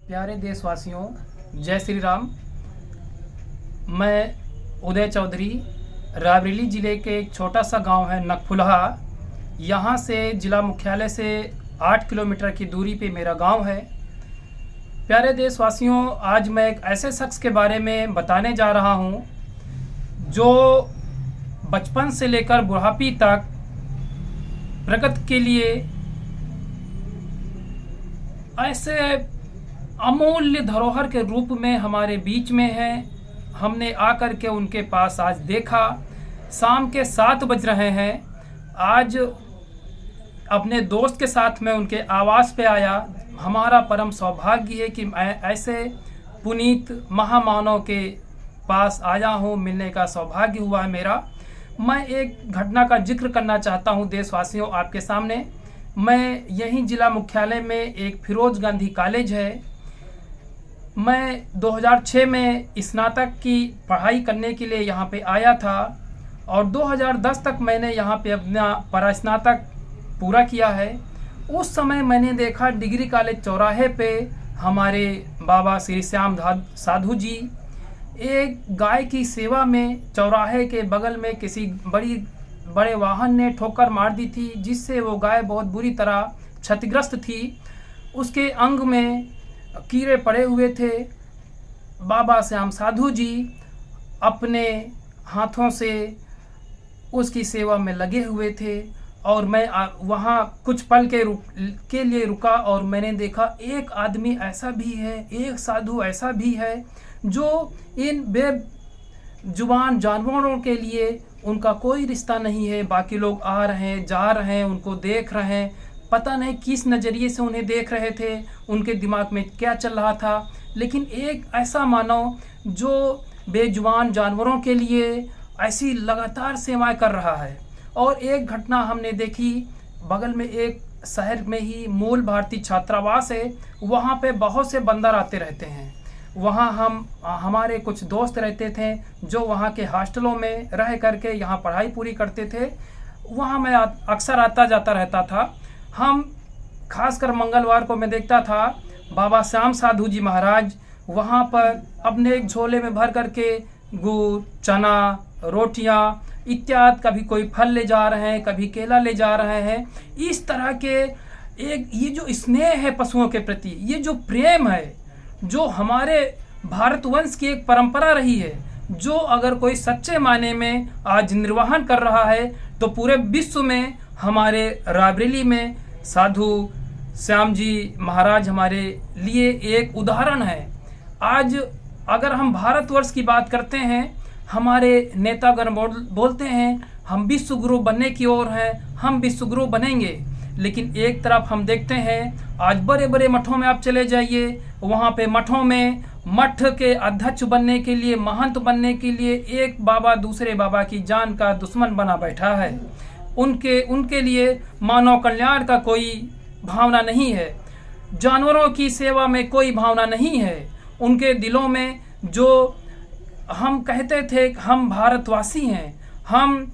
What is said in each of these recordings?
प्यारे देशवासियों, जय श्री राम। मैं उदय चौधरी, रायबरेली ज़िले के एक छोटा सा गांव है नकफुलहा। यहाँ से ज़िला मुख्यालय से 8 किलोमीटर की दूरी पे मेरा गांव है। प्यारे देशवासियों, आज मैं एक ऐसे शख्स के बारे में बताने जा रहा हूँ जो बचपन से लेकर बुढ़ापी तक प्रगति के लिए ऐसे अमूल्य धरोहर के रूप में हमारे बीच में है। हमने आकर के उनके पास आज देखा। शाम के 7 बज रहे हैं। आज अपने दोस्त के साथ मैं उनके आवास पे आया। हमारा परम सौभाग्य है कि मैं ऐसे पुनीत महामानव के पास आया हूँ, मिलने का सौभाग्य हुआ है मेरा। मैं एक घटना का जिक्र करना चाहता हूँ देशवासियों आपके सामने। मैं यहीं जिला मुख्यालय में एक फिरोज गांधी कॉलेज है। मैं 2006 में स्नातक की पढ़ाई करने के लिए यहाँ पे आया था और 2010 तक मैंने यहाँ पे अपना परास्नातक पूरा किया है। उस समय मैंने देखा डिग्री कॉलेज चौराहे पे हमारे बाबा श्री श्याम साधु जी एक गाय की सेवा में चौराहे के बगल में किसी बड़े वाहन ने ठोकर मार दी थी, जिससे वो गाय बहुत बुरी तरह क्षतिग्रस्त थी। उसके अंग में कीड़े पड़े हुए थे। बाबा श्याम साधु जी अपने हाथों से उसकी सेवा में लगे हुए थे और मैं वहाँ कुछ पल के लिए रुका और मैंने देखा एक आदमी ऐसा भी है, एक साधु ऐसा भी है जो इन बेजुबान जानवरों के लिए उनका कोई रिश्ता नहीं है। बाकी लोग आ रहे हैं, जा रहे हैं, उनको देख रहे हैं, पता नहीं किस नज़रिए से उन्हें देख रहे थे, उनके दिमाग में क्या चल रहा था। लेकिन एक ऐसा मानव जो बेजुबान जानवरों के लिए ऐसी लगातार सेवाएं कर रहा है। और एक घटना हमने देखी, बगल में एक शहर में ही मूल भारतीय छात्रावास है, वहाँ पे बहुत से बंदर आते रहते हैं। वहाँ हमारे कुछ दोस्त रहते थे जो वहाँ के हॉस्टलों में रह करके यहाँ पढ़ाई पूरी करते थे। वहाँ मैं अक्सर आता जाता रहता था। हम खासकर मंगलवार को मैं देखता था बाबा श्याम साधु जी महाराज वहाँ पर अपने एक झोले में भर करके गुड़, चना, रोटियाँ इत्यादि, कभी कोई फल ले जा रहे हैं, कभी केला ले जा रहे हैं। इस तरह के एक ये जो स्नेह है पशुओं के प्रति, ये जो प्रेम है, जो हमारे भारतवंश की एक परंपरा रही है, जो अगर कोई सच्चे मायने में आज निर्वहन कर रहा है तो पूरे विश्व में हमारे रायबरेली में साधु श्याम जी महाराज हमारे लिए एक उदाहरण है। आज अगर हम भारतवर्ष की बात करते हैं, हमारे नेतागण बोलते हैं हम विश्व गुरु बनने की ओर हैं, हम विश्व गुरु बनेंगे। लेकिन एक तरफ हम देखते हैं आज बड़े बड़े मठों में आप चले जाइए, वहाँ पे मठों में मठ के अध्यक्ष बनने के लिए, महंत बनने के लिए एक बाबा दूसरे बाबा की जान का दुश्मन बना बैठा है। उनके लिए मानव कल्याण का कोई भावना नहीं है, जानवरों की सेवा में कोई भावना नहीं है उनके दिलों में। जो हम कहते थे हम भारतवासी हैं, हम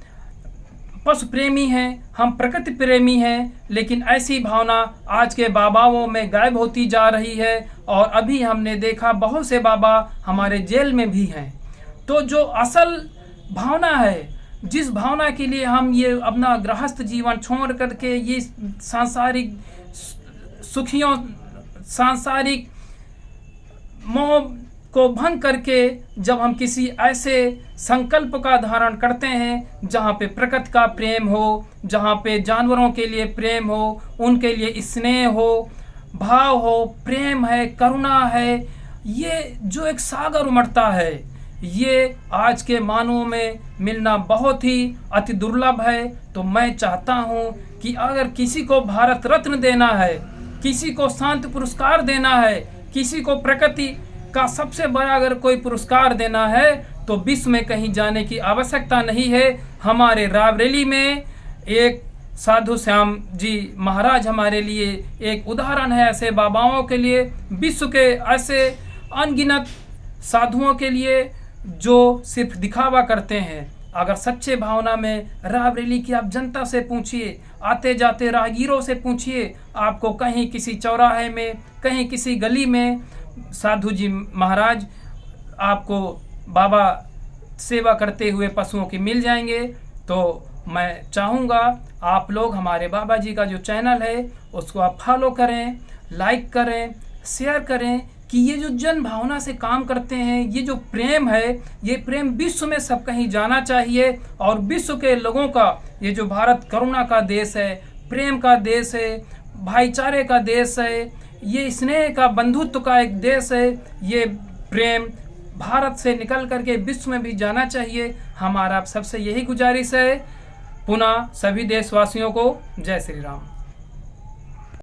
पशु प्रेमी हैं, हम प्रकृति प्रेमी हैं, लेकिन ऐसी भावना आज के बाबाओं में गायब होती जा रही है। और अभी हमने देखा बहुत से बाबा हमारे जेल में भी हैं। तो जो असल भावना है, जिस भावना के लिए हम ये अपना गृहस्थ जीवन छोड़ करके ये सांसारिक सुखियों, सांसारिक मोह को भंग करके जब हम किसी ऐसे संकल्प का धारण करते हैं जहाँ पे प्रकृति का प्रेम हो, जहाँ पे जानवरों के लिए प्रेम हो, उनके लिए स्नेह हो, भाव हो, प्रेम है, करुणा है, ये जो एक सागर उमड़ता है, ये आज के मानवों में मिलना बहुत ही अति दुर्लभ है। तो मैं चाहता हूँ कि अगर किसी को भारत रत्न देना है, किसी को शांति पुरस्कार देना है, किसी को प्रकृति का सबसे बड़ा अगर कोई पुरस्कार देना है तो विश्व में कहीं जाने की आवश्यकता नहीं है। हमारे रायबरेली में एक साधु श्याम जी महाराज हमारे लिए एक उदाहरण है। ऐसे बाबाओं के लिए, विश्व के ऐसे अनगिनत साधुओं के लिए जो सिर्फ दिखावा करते हैं। अगर सच्चे भावना में रायबरेली की आप जनता से पूछिए, आते जाते राहगीरों से पूछिए, आपको कहीं किसी चौराहे में, कहीं किसी गली में साधु जी महाराज आपको बाबा सेवा करते हुए पशुओं की मिल जाएंगे। तो मैं चाहूँगा आप लोग हमारे बाबा जी का जो चैनल है उसको आप फॉलो करें, लाइक करें, शेयर करें कि ये जो जन भावना से काम करते हैं, ये जो प्रेम है, ये प्रेम विश्व में सब कहीं जाना चाहिए। और विश्व के लोगों का ये जो भारत करुणा का देश है, प्रेम का देश है, भाईचारे का देश है, ये स्नेह का, बंधुत्व का एक देश है। ये प्रेम भारत से निकल करके विश्व में भी जाना चाहिए। हमारा आप सबसे यही गुजारिश है। पुनः सभी देशवासियों को जय श्री राम।